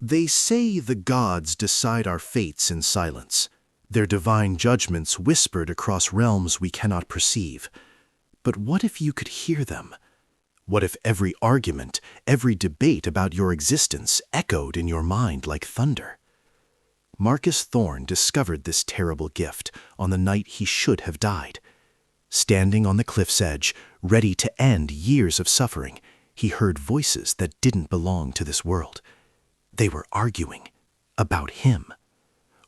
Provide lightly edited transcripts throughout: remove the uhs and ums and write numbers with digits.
They say the gods decide our fates in silence, their divine judgments whispered across realms we cannot perceive. But what if you could hear them? What if every argument, every debate about your existence echoed in your mind like thunder? Marcus Thorne discovered this terrible gift on the night he should have died. Standing on the cliff's edge, ready to end years of suffering, he heard voices that didn't belong to this world. They were arguing about him.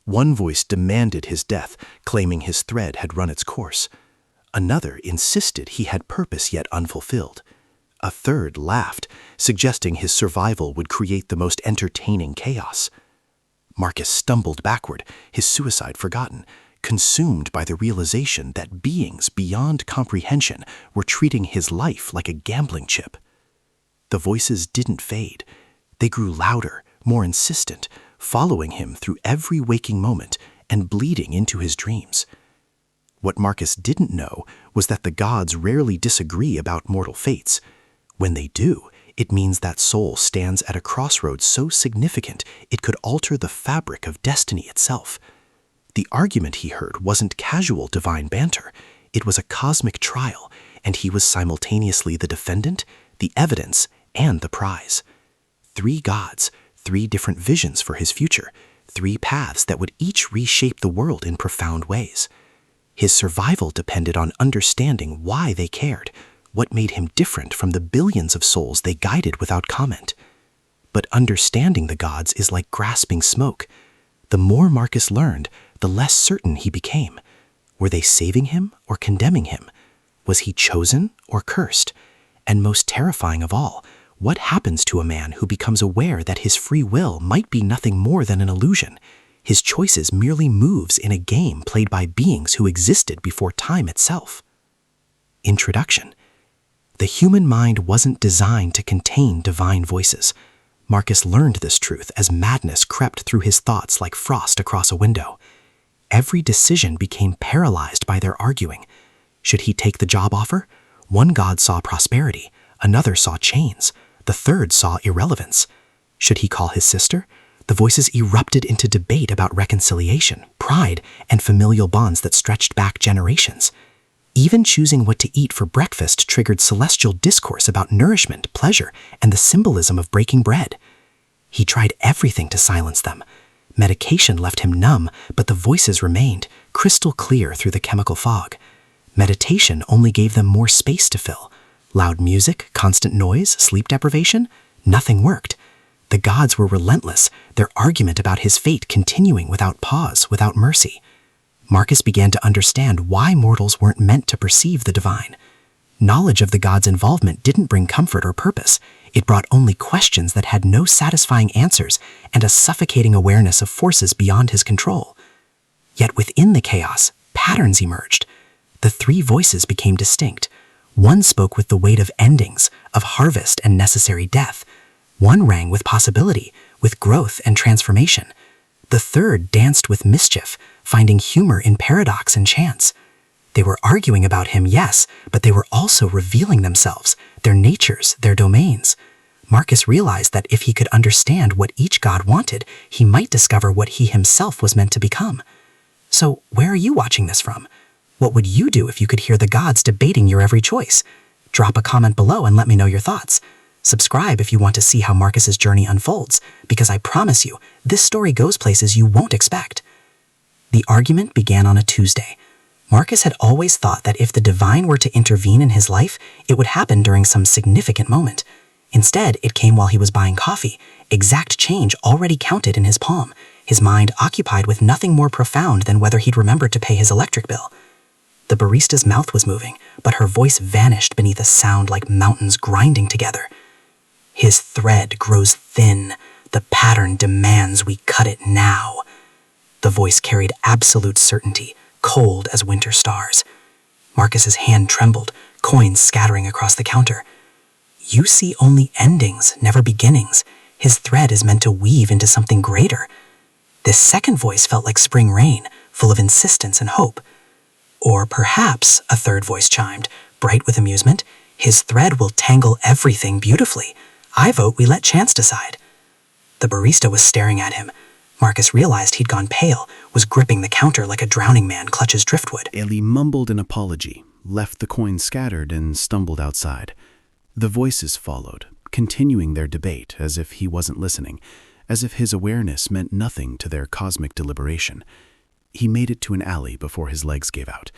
One voice demanded his death, claiming his thread had run its course. Another insisted he had purpose yet unfulfilled. A third laughed, suggesting his survival would create the most entertaining chaos. Marcus stumbled backward, his suicide forgotten, consumed by the realization that beings beyond comprehension were treating his life like a gambling chip. The voices didn't fade. They grew louder, more insistent, following him through every waking moment and bleeding into his dreams. What Marcus didn't know was that the gods rarely disagree about mortal fates. When they do, it means that soul stands at a crossroads so significant it could alter the fabric of destiny itself. The argument he heard wasn't casual divine banter. It was a cosmic trial, and he was simultaneously the defendant, the evidence, and the prize. 3 gods, 3 different visions for his future, 3 paths that would each reshape the world in profound ways. His survival depended on understanding why they cared, what made him different from the billions of souls they guided without comment. But understanding the gods is like grasping smoke. The more Marcus learned, the less certain he became. Were they saving him or condemning him? Was he chosen or cursed? And most terrifying of all, what happens to a man who becomes aware that his free will might be nothing more than an illusion? His choices merely moves in a game played by beings who existed before time itself. Introduction. The human mind wasn't designed to contain divine voices. Marcus learned this truth as madness crept through his thoughts like frost across a window. Every decision became paralyzed by their arguing. Should he take the job offer? One god saw prosperity, another saw chains, the third saw irrelevance. Should he call his sister? The voices erupted into debate about reconciliation, pride, and familial bonds that stretched back generations. Even choosing what to eat for breakfast triggered celestial discourse about nourishment, pleasure, and the symbolism of breaking bread. He tried everything to silence them. Medication left him numb, but the voices remained, crystal clear through the chemical fog. Meditation only gave them more space to fill. Loud music, constant noise, sleep deprivation? Nothing worked. The gods were relentless, their argument about his fate continuing without pause, without mercy. Marcus began to understand why mortals weren't meant to perceive the divine. Knowledge of the gods' involvement didn't bring comfort or purpose. It brought only questions that had no satisfying answers and a suffocating awareness of forces beyond his control. Yet within the chaos, patterns emerged. The 3 voices became distinct. One spoke with the weight of endings, of harvest and necessary death. One rang with possibility, with growth and transformation. The third danced with mischief, finding humor in paradox and chance. They were arguing about him, yes, but they were also revealing themselves, their natures, their domains. Marcus realized that if he could understand what each god wanted, he might discover what he himself was meant to become. So, where are you watching this from? What would you do if you could hear the gods debating your every choice? Drop a comment below and let me know your thoughts. Subscribe if you want to see how Marcus's journey unfolds, because I promise you, this story goes places you won't expect. The argument began on a Tuesday. Marcus had always thought that if the divine were to intervene in his life, it would happen during some significant moment. Instead, it came while he was buying coffee, exact change already counted in his palm, his mind occupied with nothing more profound than whether he'd remembered to pay his electric bill. The barista's mouth was moving, but her voice vanished beneath a sound like mountains grinding together. His thread grows thin. The pattern demands we cut it now. The voice carried absolute certainty, cold as winter stars. Marcus's hand trembled, coins scattering across the counter. You see only endings, never beginnings. His thread is meant to weave into something greater. This second voice felt like spring rain, full of insistence and hope. Or perhaps, a third voice chimed, bright with amusement, his thread will tangle everything beautifully. I vote we let chance decide. The barista was staring at him. Marcus realized he'd gone pale, was gripping the counter like a drowning man clutches driftwood. Ellie mumbled an apology, left the coins scattered, and stumbled outside. The voices followed, continuing their debate as if he wasn't listening, as if his awareness meant nothing to their cosmic deliberation. He made it to an alley before his legs gave out.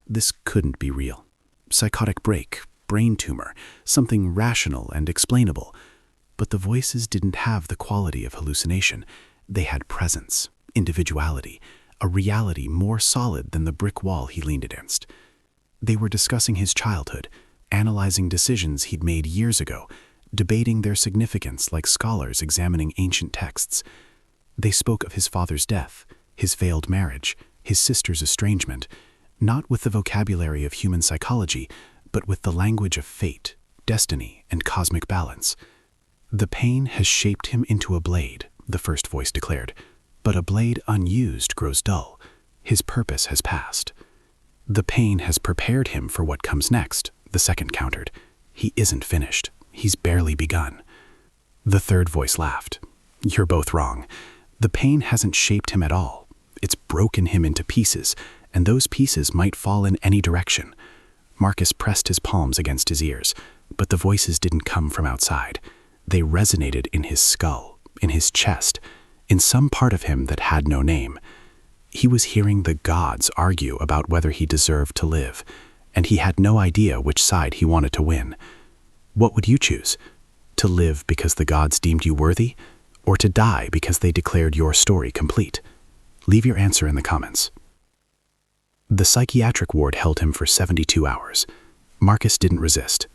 This couldn't be real. Psychotic break, brain tumor, something rational and explainable. But the voices didn't have the quality of hallucination. They had presence, individuality, a reality more solid than the brick wall he leaned against. They were discussing his childhood, analyzing decisions he'd made years ago, debating their significance like scholars examining ancient texts. They spoke of his father's death, his failed marriage, his sister's estrangement, not with the vocabulary of human psychology, but with the language of fate, destiny, and cosmic balance. "The pain has shaped him into a blade," the first voice declared, "but a blade unused grows dull. His purpose has passed." "The pain has prepared him for what comes next," the second countered. "He isn't finished. He's barely begun." The third voice laughed. "You're both wrong. The pain hasn't shaped him at all. It's broken him into pieces, and those pieces might fall in any direction." Marcus pressed his palms against his ears, but the voices didn't come from outside. They resonated in his skull, in his chest, in some part of him that had no name. He was hearing the gods argue about whether he deserved to live, and he had no idea which side he wanted to win. What would you choose? To live because the gods deemed you worthy, or to die because they declared your story complete? Leave your answer in the comments. The psychiatric ward held him for 72 hours. Marcus didn't resist.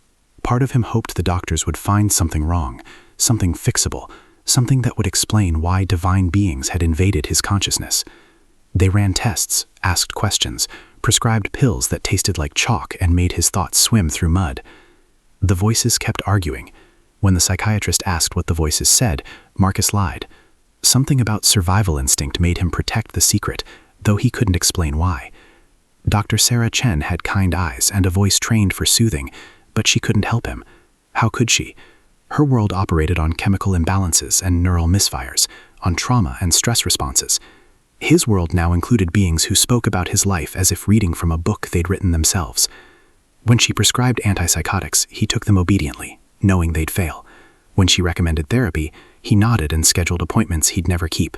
Part of him hoped the doctors would find something wrong, something fixable, something that would explain why divine beings had invaded his consciousness. They ran tests, asked questions, prescribed pills that tasted like chalk and made his thoughts swim through mud. The voices kept arguing. When the psychiatrist asked what the voices said, Marcus lied. Something about survival instinct made him protect the secret, though he couldn't explain why. Dr. Sarah Chen had kind eyes and a voice trained for soothing, but she couldn't help him. How could she? Her world operated on chemical imbalances and neural misfires, on trauma and stress responses. His world now included beings who spoke about his life as if reading from a book they'd written themselves. When she prescribed antipsychotics, he took them obediently, knowing they'd fail. When she recommended therapy, he nodded and scheduled appointments he'd never keep.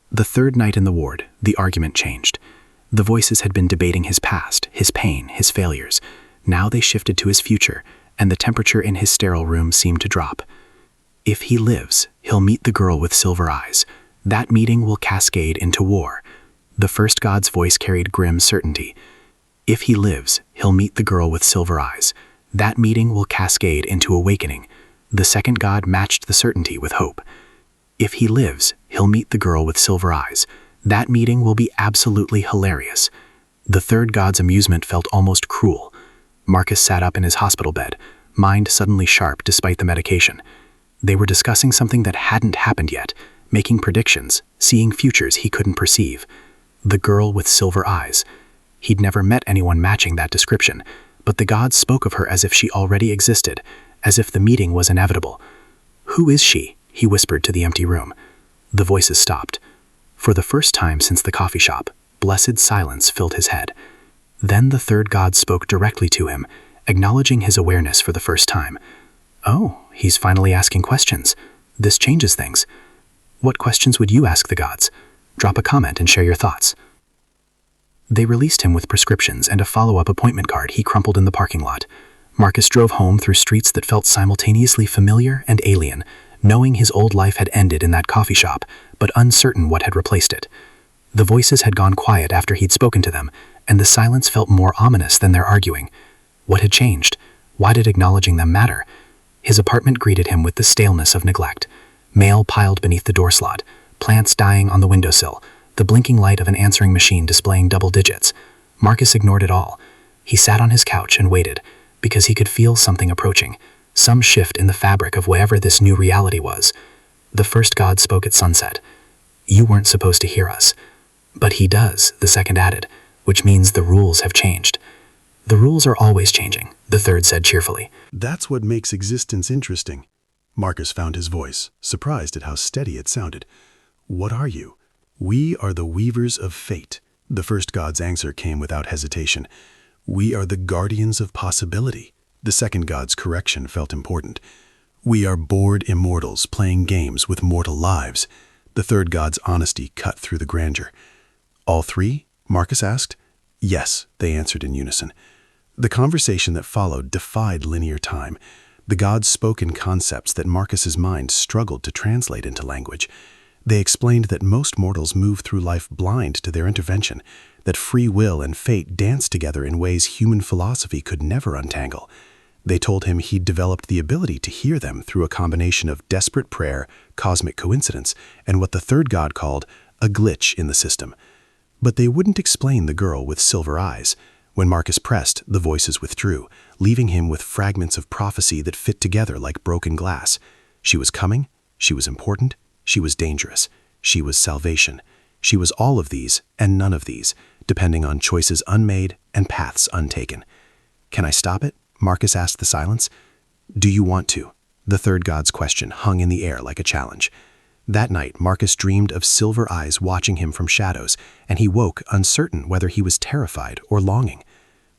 The third night in the ward, the argument changed. The voices had been debating his past, his pain, his failures. Now they shifted to his future, and the temperature in his sterile room seemed to drop. If he lives, he'll meet the girl with silver eyes. That meeting will cascade into war. The first god's voice carried grim certainty. If he lives, he'll meet the girl with silver eyes. That meeting will cascade into awakening. The second god matched the certainty with hope. If he lives, he'll meet the girl with silver eyes. That meeting will be absolutely hilarious. The third god's amusement felt almost cruel. Marcus sat up in his hospital bed, mind suddenly sharp despite the medication. They were discussing something that hadn't happened yet, making predictions, seeing futures he couldn't perceive. The girl with silver eyes. He'd never met anyone matching that description, but the gods spoke of her as if she already existed, as if the meeting was inevitable. "Who is she?" he whispered to the empty room. The voices stopped. For the first time since the coffee shop, blessed silence filled his head. Then the third god spoke directly to him, acknowledging his awareness for the first time. "Oh, he's finally asking questions. This changes things. What questions would you ask the gods? Drop a comment and share your thoughts." They released him with prescriptions and a follow-up appointment card he crumpled in the parking lot. Marcus drove home through streets that felt simultaneously familiar and alien, knowing his old life had ended in that coffee shop, but uncertain what had replaced it. The voices had gone quiet after he'd spoken to them, and the silence felt more ominous than their arguing. What had changed? Why did acknowledging them matter? His apartment greeted him with the staleness of neglect. Mail piled beneath the door slot, plants dying on the windowsill, the blinking light of an answering machine displaying double digits. Marcus ignored it all. He sat on his couch and waited, because he could feel something approaching, some shift in the fabric of whatever this new reality was. The first god spoke at sunset. "You weren't supposed to hear us." "But he does," the second added, "which means the rules have changed." "The rules are always changing," the third said cheerfully. That's what makes existence interesting. Marcus found his voice, surprised at how steady it sounded. "What are you?" "We are the weavers of fate." The first god's answer came without hesitation. "We are the guardians of possibility." The second god's correction felt important. "We are bored immortals playing games with mortal lives." The third god's honesty cut through the grandeur. "All three?" Marcus asked. "Yes," they answered in unison. The conversation that followed defied linear time. The gods spoke in concepts that Marcus's mind struggled to translate into language. They explained that most mortals move through life blind to their intervention, that free will and fate dance together in ways human philosophy could never untangle. They told him he'd developed the ability to hear them through a combination of desperate prayer, cosmic coincidence, and what the third god called a glitch in the system. But they wouldn't explain the girl with silver eyes. When Marcus pressed, the voices withdrew, leaving him with fragments of prophecy that fit together like broken glass. She was coming, she was important, she was dangerous, she was salvation. She was all of these and none of these, depending on choices unmade and paths untaken. "Can I stop it?" Marcus asked the silence. "Do you want to?" The third god's question hung in the air like a challenge. That night, Marcus dreamed of silver eyes watching him from shadows, and he woke uncertain whether he was terrified or longing.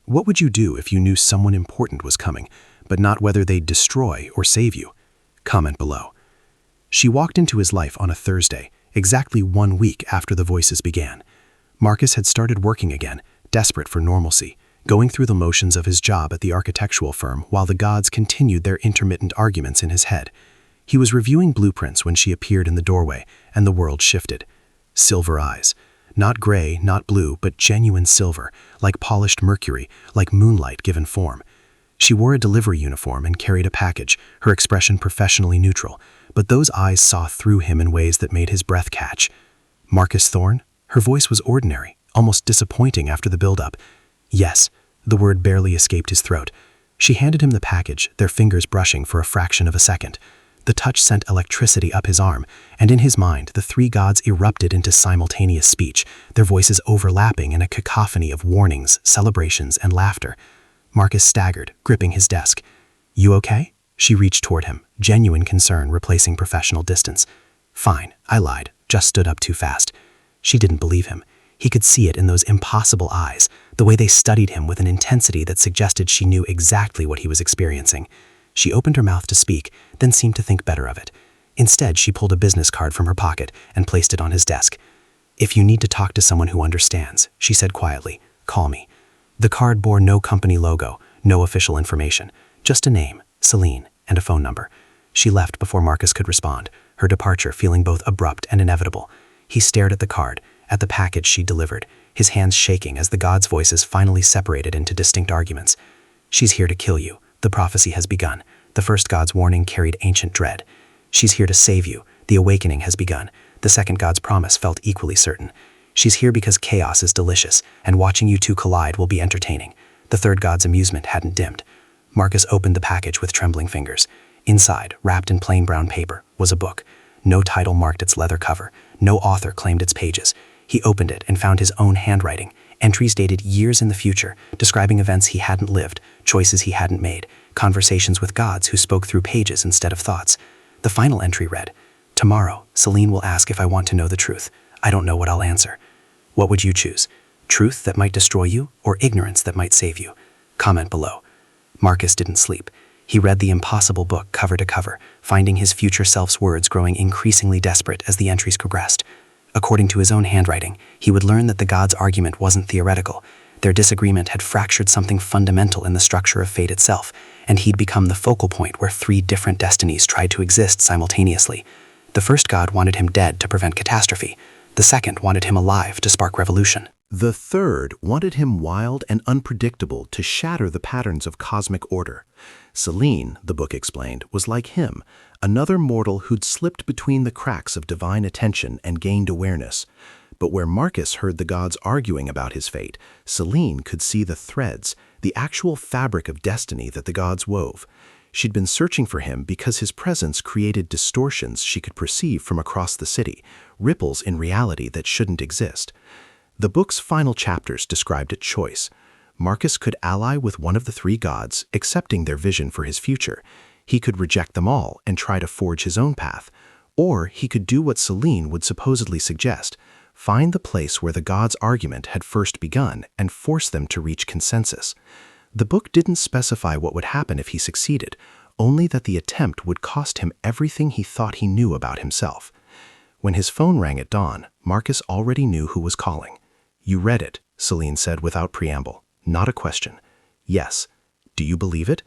What would you do if you knew someone important was coming, but not whether they'd destroy or save you? Comment below. She walked into his life on a Thursday, exactly 1 week after the voices began. Marcus had started working again, desperate for normalcy, going through the motions of his job at the architectural firm while the gods continued their intermittent arguments in his head. He was reviewing blueprints when she appeared in the doorway, and the world shifted. Silver eyes. Not gray, not blue, but genuine silver, like polished mercury, like moonlight given form. She wore a delivery uniform and carried a package, her expression professionally neutral, but those eyes saw through him in ways that made his breath catch. "Marcus Thorne?" Her voice was ordinary, almost disappointing after the build-up. "Yes," the word barely escaped his throat. She handed him the package, their fingers brushing for a fraction of a second. The touch sent electricity up his arm, and in his mind, the three gods erupted into simultaneous speech, their voices overlapping in a cacophony of warnings, celebrations, and laughter. Marcus staggered, gripping his desk. "You okay?" She reached toward him, genuine concern replacing professional distance. "Fine, I lied, just stood up too fast." She didn't believe him. He could see it in those impossible eyes, the way they studied him with an intensity that suggested she knew exactly what he was experiencing. She opened her mouth to speak, then seemed to think better of it. Instead, she pulled a business card from her pocket and placed it on his desk. "If you need to talk to someone who understands," she said quietly, "call me." The card bore no company logo, no official information, just a name, Celine, and a phone number. She left before Marcus could respond, her departure feeling both abrupt and inevitable. He stared at the card, at the package she delivered, his hands shaking as the gods' voices finally separated into distinct arguments. "She's here to kill you. The prophecy has begun." The first god's warning carried ancient dread. "She's here to save you. The awakening has begun." The second god's promise felt equally certain. "She's here because chaos is delicious, and watching you two collide will be entertaining." The third god's amusement hadn't dimmed. Marcus opened the package with trembling fingers. Inside, wrapped in plain brown paper, was a book. No title marked its leather cover. No author claimed its pages. He opened it and found his own handwriting, entries dated years in the future, describing events he hadn't lived, choices he hadn't made, conversations with gods who spoke through pages instead of thoughts. The final entry read, "Tomorrow, Celine will ask if I want to know the truth. I don't know what I'll answer. What would you choose? Truth that might destroy you, or ignorance that might save you?" Comment below. Marcus didn't sleep. He read the impossible book cover to cover, finding his future self's words growing increasingly desperate as the entries progressed. According to his own handwriting, he would learn that the gods' argument wasn't theoretical. Their disagreement had fractured something fundamental in the structure of fate itself, and he'd become the focal point where 3 different destinies tried to exist simultaneously. The first god wanted him dead to prevent catastrophe. The second wanted him alive to spark revolution. The third wanted him wild and unpredictable to shatter the patterns of cosmic order. Celine, the book explained, was like him, another mortal who'd slipped between the cracks of divine attention and gained awareness. But where Marcus heard the gods arguing about his fate, Celine could see the threads, the actual fabric of destiny that the gods wove. She'd been searching for him because his presence created distortions she could perceive from across the city, ripples in reality that shouldn't exist. The book's final chapters described a choice. Marcus could ally with one of the 3 gods, accepting their vision for his future. He could reject them all and try to forge his own path. Or he could do what Selene would supposedly suggest, find the place where the gods' argument had first begun and force them to reach consensus. The book didn't specify what would happen if he succeeded, only that the attempt would cost him everything he thought he knew about himself. When his phone rang at dawn, Marcus already knew who was calling. "You read it," Selene said without preamble. Not a question. "Yes." "Do you believe it?"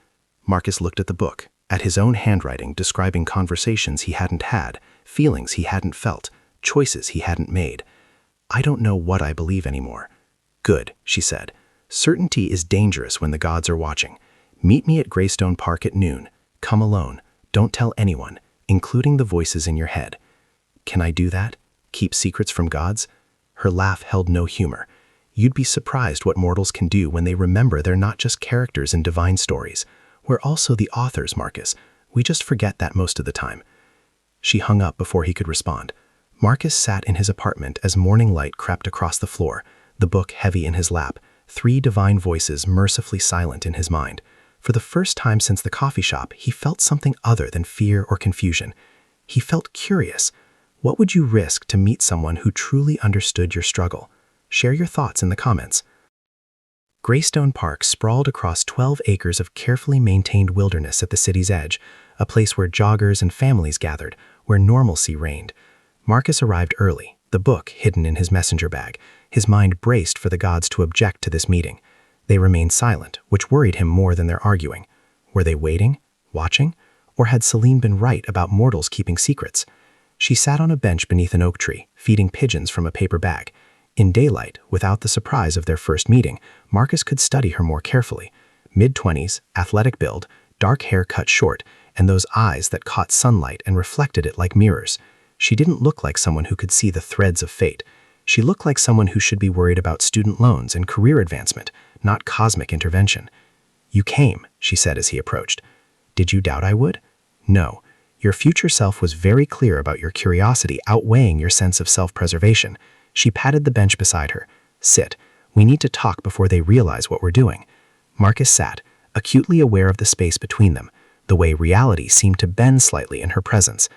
Marcus looked at the book, at his own handwriting describing conversations he hadn't had, feelings he hadn't felt, choices he hadn't made. "I don't know what I believe anymore." "Good," she said. "Certainty is dangerous when the gods are watching. Meet me at Greystone Park at noon. Come alone. Don't tell anyone, including the voices in your head." "Can I do that? Keep secrets from gods?" Her laugh held no humor. "You'd be surprised what mortals can do when they remember they're not just characters in divine stories. We're also the authors, Marcus. We just forget that most of the time." She hung up before he could respond. Marcus sat in his apartment as morning light crept across the floor, the book heavy in his lap, 3 divine voices mercifully silent in his mind. For the first time since the coffee shop, he felt something other than fear or confusion. He felt curious. What would you risk to meet someone who truly understood your struggle? Share your thoughts in the comments. Greystone Park sprawled across 12 acres of carefully maintained wilderness at the city's edge, a place where joggers and families gathered, where normalcy reigned. Marcus arrived early, the book hidden in his messenger bag, his mind braced for the gods to object to this meeting. They remained silent, which worried him more than their arguing. Were they waiting, watching? Or had Selene been right about mortals keeping secrets? She sat on a bench beneath an oak tree, feeding pigeons from a paper bag. In daylight, without the surprise of their first meeting, Marcus could study her more carefully. Mid-20s, athletic build, dark hair cut short, and those eyes that caught sunlight and reflected it like mirrors. She didn't look like someone who could see the threads of fate. She looked like someone who should be worried about student loans and career advancement, not cosmic intervention. "You came," she said as he approached. "Did you doubt I would?" "No. Your future self was very clear about your curiosity outweighing your sense of self-preservation." She patted the bench beside her. "Sit. We need to talk before they realize what we're doing." Marcus sat, acutely aware of the space between them, the way reality seemed to bend slightly in her presence.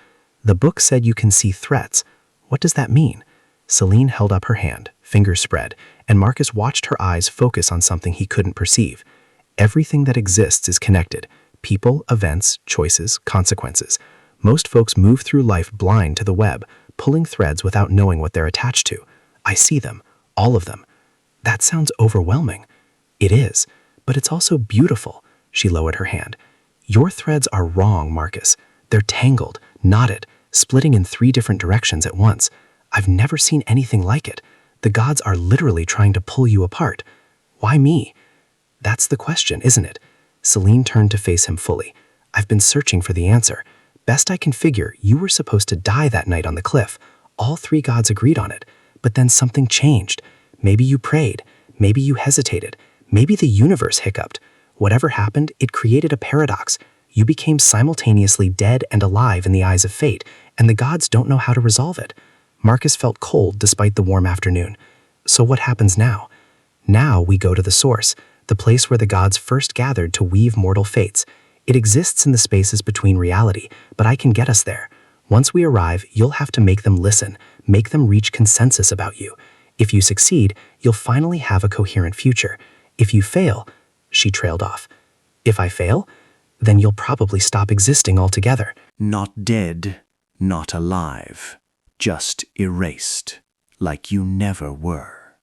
"The book said you can see threats. What does that mean?" Selene held up her hand, fingers spread, and Marcus watched her eyes focus on something he couldn't perceive. Everything that exists is connected. People, events, choices, consequences. Most folks move through life blind to the web, pulling threads without knowing what they're attached to. I see them, all of them. That sounds overwhelming. It is, but it's also beautiful. She lowered her hand. Your threads are wrong, Marcus. They're tangled, knotted, splitting in 3 different directions at once. I've never seen anything like it. The gods are literally trying to pull you apart. Why me? That's the question, isn't it? Selene turned to face him fully. I've been searching for the answer. Best I can figure, you were supposed to die that night on the cliff. All 3 gods agreed on it. But then something changed. Maybe you prayed. Maybe you hesitated. Maybe the universe hiccuped. Whatever happened, it created a paradox. You became simultaneously dead and alive in the eyes of fate, and the gods don't know how to resolve it. Marcus felt cold despite the warm afternoon. So what happens now? Now we go to the source, the place where the gods first gathered to weave mortal fates. It exists in the spaces between reality, but I can get us there. Once we arrive, you'll have to make them listen, make them reach consensus about you. If you succeed, you'll finally have a coherent future. If you fail, she trailed off. If I fail, then you'll probably stop existing altogether. Not dead, not alive, just erased, like you never were.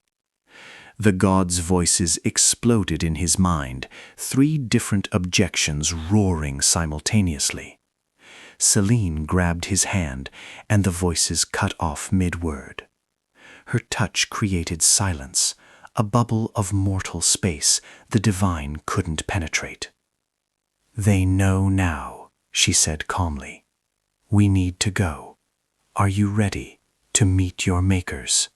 The gods' voices exploded in his mind, 3 different objections roaring simultaneously. Selene grabbed his hand, and the voices cut off mid-word. Her touch created silence, a bubble of mortal space the divine couldn't penetrate. They know now, she said calmly. We need to go. Are you ready to meet your makers?